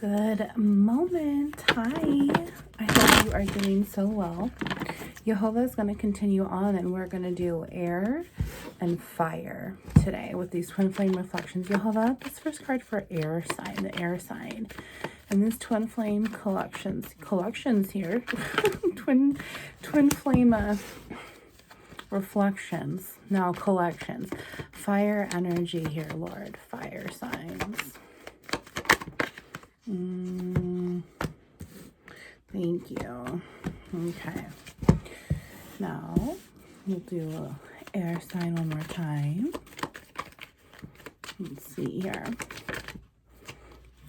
Good moment. Hi. I hope you are doing so well. Jehovah is going to continue on, and we're going to do air and fire today with these twin flame reflections. Jehovah, this first card for air sign, the air sign. And this twin flame collections here, twin flame reflections, now collections. Fire energy here, Lord. Fire signs. Thank you. Okay. Now, we'll do air sign one more time. Let's see here.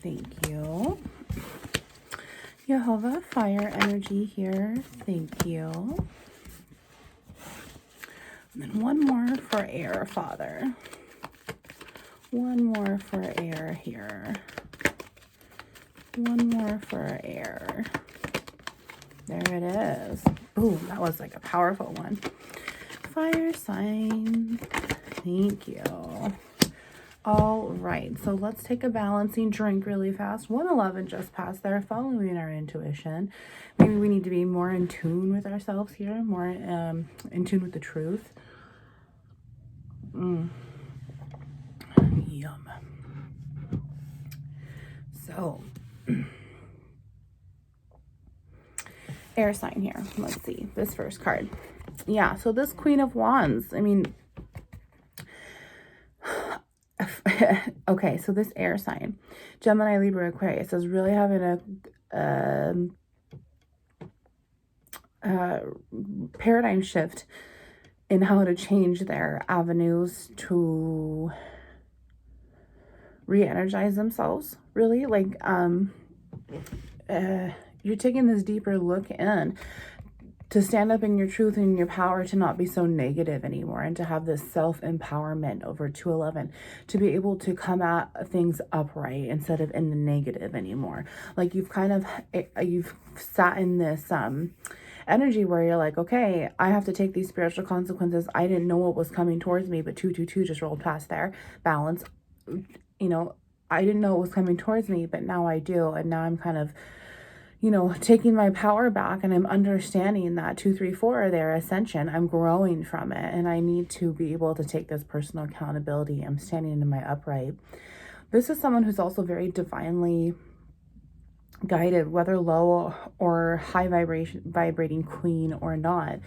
Thank you. Jehovah, fire energy here. Thank you. And then one more for air, Father. One more for air here. One more for air. There it is. Boom, that was like a powerful one. Fire sign. Thank you. All right, so let's take a balancing drink really fast. 111 just passed there, following our intuition. Maybe we need to be more in tune with ourselves here, more in tune with the truth. Yum. So, air sign here. Let's see this first card. Yeah, so this Queen of Wands, I mean, okay, so this air sign, Gemini, Libra, Aquarius, is really having a paradigm shift in how to change their avenues to re-energize themselves, really. Like, you're taking this deeper look in to stand up in your truth and your power, to not be so negative anymore, and to have this self-empowerment over 211, to be able to come at things upright instead of in the negative anymore. Like, you've sat in this energy where you're like, okay, I have to take these spiritual consequences. I didn't know what was coming towards me, but 222 just rolled past there. Balance. You know, I didn't know it was coming towards me, but now I do. And now I'm kind of, you know, taking my power back, and I'm understanding that 234, their ascension, I'm growing from it, and I need to be able to take this personal accountability. I'm standing in my upright. This is someone who's also very divinely guided, whether low or high vibrating queen or not.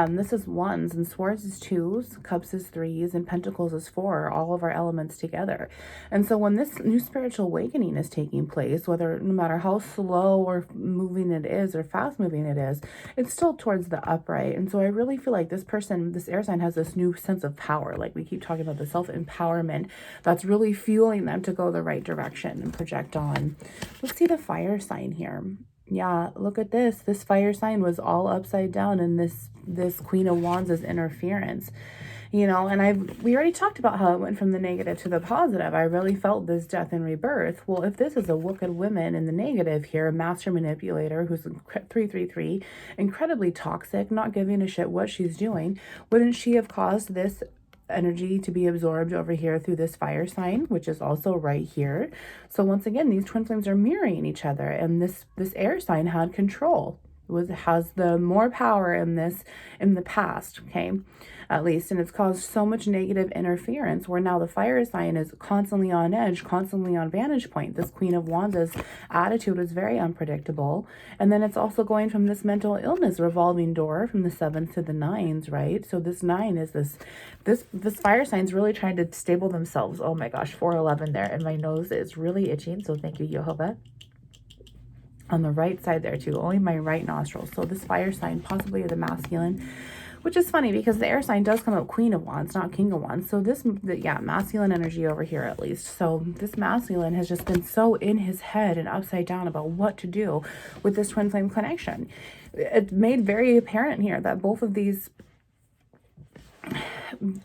This is ones, and swords is twos, cups is threes, and pentacles is four, all of our elements together. And so when this new spiritual awakening is taking place, no matter how slow or moving it is or fast moving it is, it's still towards the upright. And so I really feel like this person, this air sign, has this new sense of power. Like we keep talking about, the self-empowerment that's really fueling them to go the right direction and project on. Let's see the fire sign here. Yeah, look at this. This fire sign was all upside down, and this Queen of Wands is interference. You know, and we already talked about how it went from the negative to the positive. I really felt this death and rebirth. Well, if this is a wicked woman in the negative here, a master manipulator who's 333, incredibly toxic, not giving a shit what she's doing, wouldn't she have caused this energy to be absorbed over here through this fire sign, which is also right here? So once again, these twin flames are mirroring each other, and this air sign had control, has the more power in the past, okay, at least, and it's caused so much negative interference where now the fire sign is constantly on edge, constantly on vantage point. This Queen of Wands' attitude is very unpredictable, and then it's also going from this mental illness revolving door from the 7s to the 9s, right? So this 9 is this fire sign's really trying to stable themselves. Oh my gosh, 411 there, and my nose is really itching, so thank you, Jehovah. On the right side there too, only my right nostril. So this fire sign, possibly the masculine, which is funny because the air sign does come up Queen of Wands, not King of Wands. So masculine energy over here at least. So this masculine has just been so in his head and upside down about what to do with this twin flame connection. It made very apparent here that both of these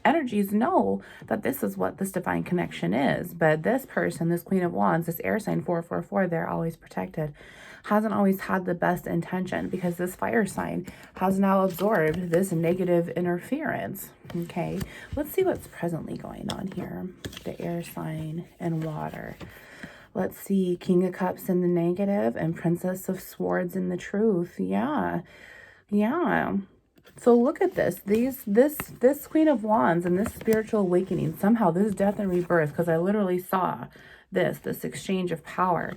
energies know that this is what this divine connection is. But this person, this Queen of Wands, this air sign 444, they're always protected, hasn't always had the best intention, because this fire sign has now absorbed this negative interference. Okay, let's see what's presently going on here. The air sign and water. Let's see, King of Cups in the negative and Princess of Swords in the truth. Yeah. Yeah. So look at this. This Queen of Wands and this spiritual awakening, somehow this death and rebirth, because I literally saw this exchange of power.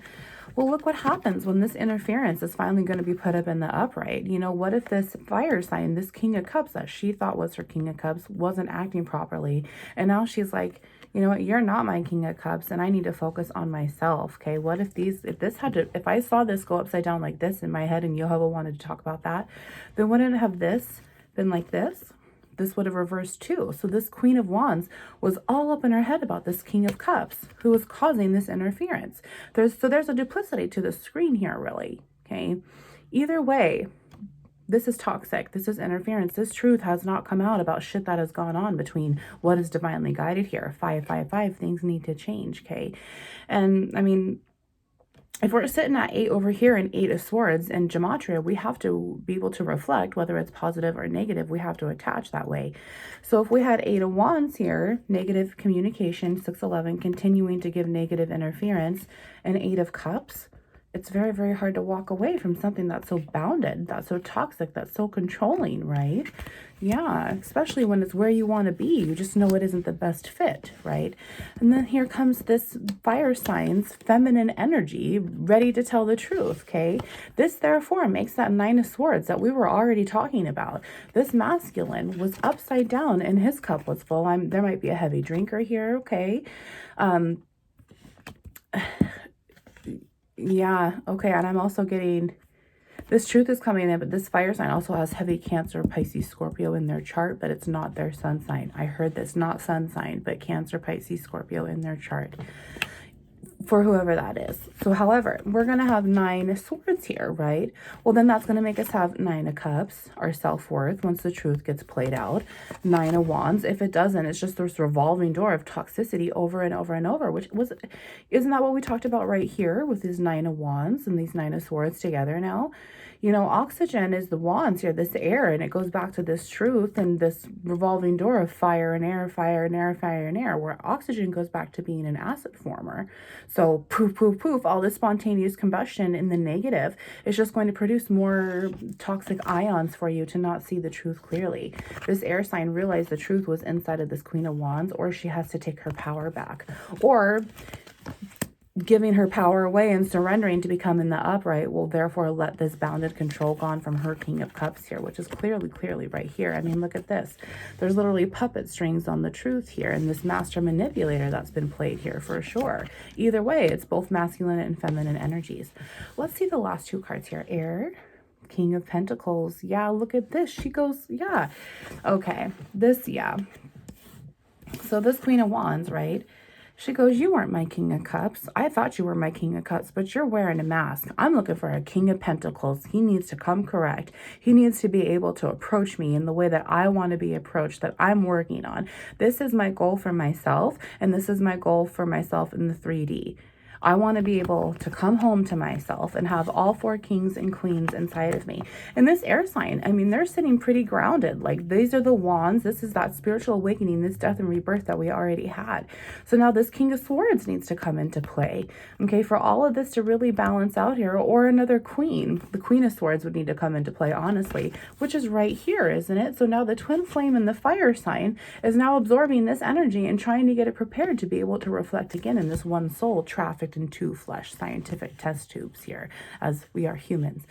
Well, look what happens when this interference is finally going to be put up in the upright. You know, what if this fire sign, this King of Cups that she thought was her King of Cups, wasn't acting properly? And now she's like, you know what, you're not my King of Cups and I need to focus on myself. Okay, what if if I saw this go upside down like this in my head and Jehovah wanted to talk about that, then wouldn't it have this been like this? This would have reversed too. So this Queen of Wands was all up in her head about this King of Cups who was causing this interference. There's a duplicity to the screen here, really. Okay. Either way, this is toxic. This is interference. This truth has not come out about shit that has gone on between what is divinely guided here. 555, things need to change. Okay. And I mean, if we're sitting at 8 over here and 8 of Swords in Gematria, we have to be able to reflect whether it's positive or negative. We have to attach that way. So if we had 8 of Wands here, negative communication, 611, continuing to give negative interference, and 8 of Cups, it's very, very hard to walk away from something that's so bounded, that's so toxic, that's so controlling, right? Yeah, especially when it's where you want to be. You just know it isn't the best fit, right? And then here comes this fire sign's feminine energy, ready to tell the truth, okay? This, therefore, makes that 9 of Swords that we were already talking about. This masculine was upside down and his cup was full. There might be a heavy drinker here, okay? Yeah, okay, and I'm also getting, this truth is coming in, but this fire sign also has heavy Cancer, Pisces, Scorpio in their chart, but it's not their sun sign. I heard this, not sun sign, but Cancer, Pisces, Scorpio in their chart, for whoever that is. So, however, we're going to have 9 of Swords here, right? Well, then that's going to make us have 9 of Cups, our self-worth, once the truth gets played out. 9 of Wands. If it doesn't, it's just this revolving door of toxicity over and over and over, isn't that what we talked about right here with these 9 of Wands and these 9 of Swords together now? You know, oxygen is the wands here, this air, and it goes back to this truth and this revolving door of fire and air, fire and air, fire and air, where oxygen goes back to being an acid former. So poof, poof, poof, all this spontaneous combustion in the negative is just going to produce more toxic ions for you to not see the truth clearly. This air sign realized the truth was inside of this Queen of Wands, or she has to take her power back, or giving her power away and surrendering to become in the upright will therefore let this bounded control gone from her King of Cups here, which is clearly right here. I mean, look at this. There's literally puppet strings on the truth here, and this master manipulator that's been played here for sure. Either way, it's both masculine and feminine energies. Let's see the last 2 cards here. Air, King of Pentacles. Yeah, look at this. She goes, yeah. Okay, this, yeah. So this Queen of Wands, right? She goes, you weren't my King of Cups. I thought you were my King of Cups, but you're wearing a mask. I'm looking for a King of Pentacles. He needs to come correct. He needs to be able to approach me in the way that I want to be approached, that I'm working on. This is my goal for myself, and this is my goal for myself in the 3D. I want to be able to come home to myself and have all 4 kings and queens inside of me. And this air sign, I mean, they're sitting pretty grounded. Like, these are the wands. This is that spiritual awakening, this death and rebirth that we already had. So now this King of Swords needs to come into play, okay, for all of this to really balance out here, or another queen. The Queen of Swords would need to come into play, honestly, which is right here, isn't it? So now the twin flame in the fire sign is now absorbing this energy and trying to get it prepared to be able to reflect again in this one soul trafficked in 2 flesh scientific test tubes here, as we are humans.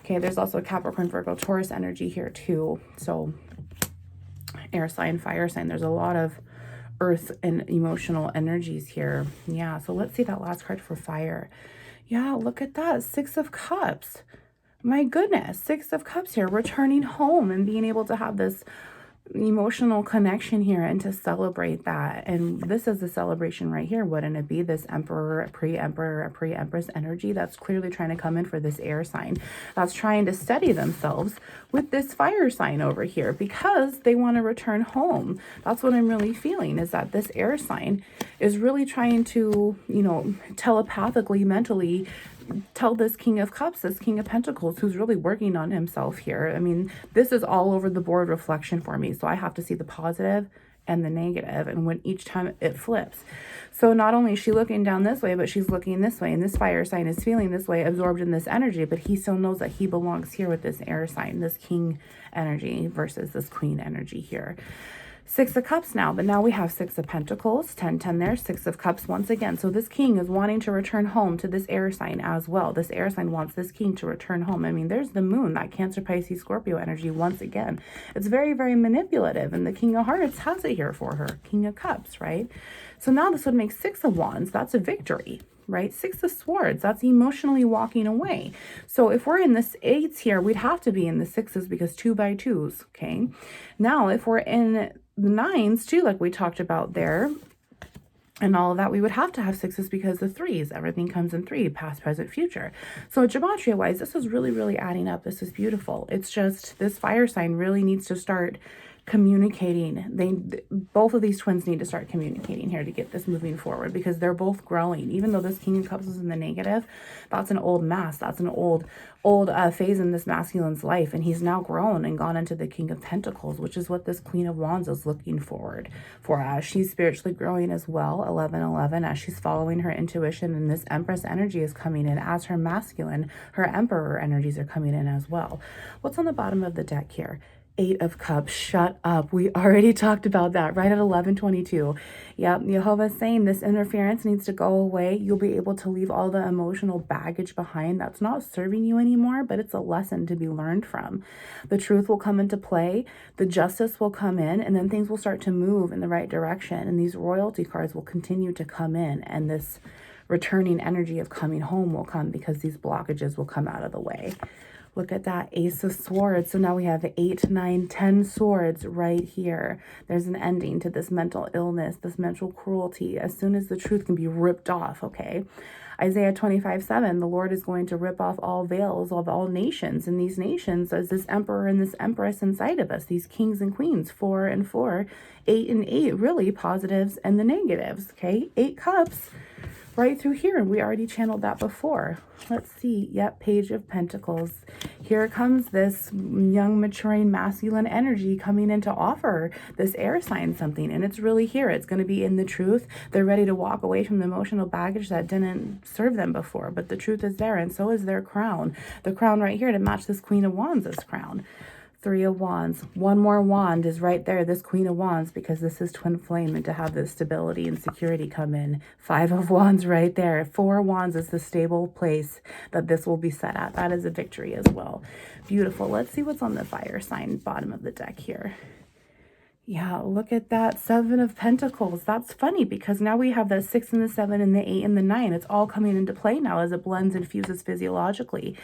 Okay, there's also Capricorn, Virgo, Taurus energy here too. So air sign, fire sign, there's a lot of earth and emotional energies here. Yeah, so let's see that last card for fire. Yeah, look at that, 6 of Cups. My goodness, 6 of Cups here, returning home and being able to have this emotional connection here and to celebrate that. And this is the celebration right here. Wouldn't it be this emperor, pre-empress energy that's clearly trying to come in for this air sign, that's trying to steady themselves with this fire sign over here because they want to return home. That's what I'm really feeling, is that this air sign is really trying to, you know, telepathically, mentally tell this King of Cups, this King of Pentacles, who's really working on himself here. I mean, this is all over the board reflection for me. So I have to see the positive and the negative, and when each time it flips. So not only is she looking down this way, but she's looking this way, and this fire sign is feeling this way, absorbed in this energy, but he still knows that he belongs here with this air sign, this king energy versus this queen energy here. Six of Cups now, but now we have Six of Pentacles, 10, 10 there, Six of Cups once again. So this king is wanting to return home to this air sign as well. This air sign wants this king to return home. I mean, there's the moon, that Cancer, Pisces, Scorpio energy once again. It's very, very manipulative, and the King of Hearts has it here for her, King of Cups, right? So now this would make Six of Wands. That's a victory, right? Six of Swords, that's emotionally walking away. So if we're in this eights here, we'd have to be in the sixes because 2 by 2s, okay? Now, if we're in the nines too, like we talked about there, and all of that, we would have to have sixes because the threes, everything comes in three, past, present, future. So gematria wise, this is really, really adding up. This is beautiful. It's just this fire sign really needs to start communicating. Both of these twins need to start communicating here to get this moving forward, because they're both growing. Even though this King of Cups is in the negative, that's an old mask. That's an old phase in this masculine's life, and he's now grown and gone into the King of Pentacles, which is what this Queen of Wands is looking forward for, as she's spiritually growing as well. 11, as she's following her intuition, and this Empress energy is coming in as her masculine. Her Emperor energies are coming in as well. What's on the bottom of the deck here? 8 of Cups. Shut up. We already talked about that right at 11:22. Yep, Jehovah's saying this interference needs to go away. You'll be able to leave all the emotional baggage behind that's not serving you anymore, but it's a lesson to be learned from. The truth will come into play, the justice will come in, and then things will start to move in the right direction, and these royalty cards will continue to come in, and this returning energy of coming home will come because these blockages will come out of the way. Look at that, Ace of Swords. So now we have 8, 9, 10 swords right here. There's an ending to this mental illness, this mental cruelty, as soon as the truth can be ripped off, okay? Isaiah 25:7, the Lord is going to rip off all veils of all nations. And these nations is this emperor and this empress inside of us, these kings and queens, 4 and 4, 8 and 8, really positives and the negatives, okay? 8 cups right through here, and we already channeled that before. Let's see. Yep, Page of Pentacles. Here comes this young, maturing, masculine energy coming in to offer this air sign something, and it's really here. It's going to be in the truth. They're ready to walk away from the emotional baggage that didn't serve them before, but the truth is there, and so is their crown. The crown right here to match this Queen of Wands' crown. 3 of Wands. One more wand is right there, this Queen of Wands, because this is twin flame, and to have this stability and security come in. 5 of Wands right there. 4 Wands is the stable place that this will be set at. That is a victory as well. Beautiful. Let's see what's on the fire sign bottom of the deck here. Yeah, look at that, 7 of Pentacles. That's funny because now we have the 6 and the 7 and the 8 and the 9. It's all coming into play now as it blends and fuses physiologically.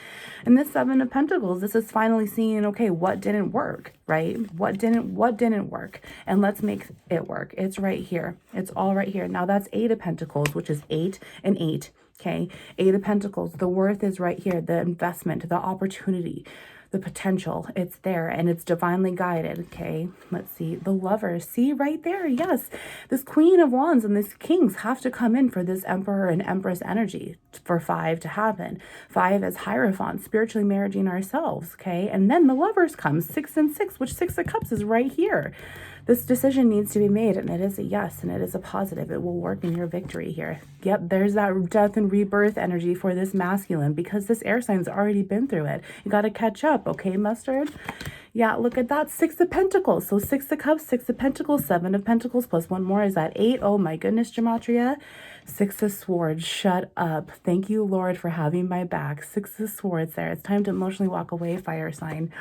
And this 7 of Pentacles, this is finally seeing, okay, what didn't work, right? What didn't work? And let's make it work. It's right here. It's all right here. Now that's 8 of Pentacles, which is 8 and 8. Okay, 8 of Pentacles. The worth is right here. The investment, the opportunity, the potential, it's there, and it's divinely guided. Okay, let's see. The Lovers, see right there. Yes, this Queen of Wands and this Kings have to come in for this Emperor and Empress energy for 5 to happen. 5 as Hierophant, spiritually marrying ourselves. Okay, and then the Lovers comes, 6 and 6, which 6 of Cups is right here. This decision needs to be made, and it is a yes, and it is a positive. It will work in your victory here. Yep, there's that death and rebirth energy for this masculine, because this air sign's already been through it. You got to catch up, okay, Mustard? Yeah, look at that, 6 of Pentacles. So 6 of Cups, 6 of Pentacles, 7 of Pentacles, plus one more is that 8. Oh my goodness, Gematria. 6 of Swords, shut up. Thank you, Lord, for having my back. 6 of Swords there. It's time to emotionally walk away, fire sign.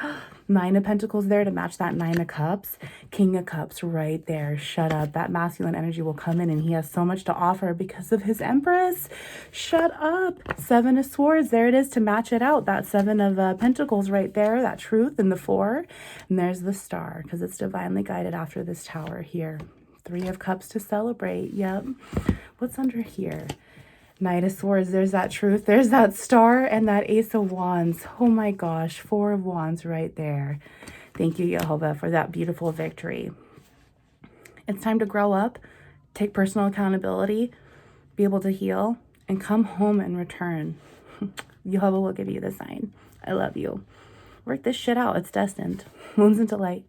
9 of Pentacles there to match that 9 of Cups. King of Cups right there. Shut up. That masculine energy will come in, and he has so much to offer because of his Empress. Shut up. 7 of Swords. There it is to match it out. That 7 of Pentacles right there. That truth in the 4. And there's the Star because it's divinely guided after this Tower here. 3 of Cups to celebrate. Yep. What's under here? Knight of Swords. There's that truth. There's that Star and that Ace of Wands. Oh my gosh. 4 of Wands right there. Thank you, Jehovah, for that beautiful victory. It's time to grow up, take personal accountability, be able to heal, and come home and return. Jehovah will give you the sign. I love you. Work this shit out. It's destined. Wounds into light.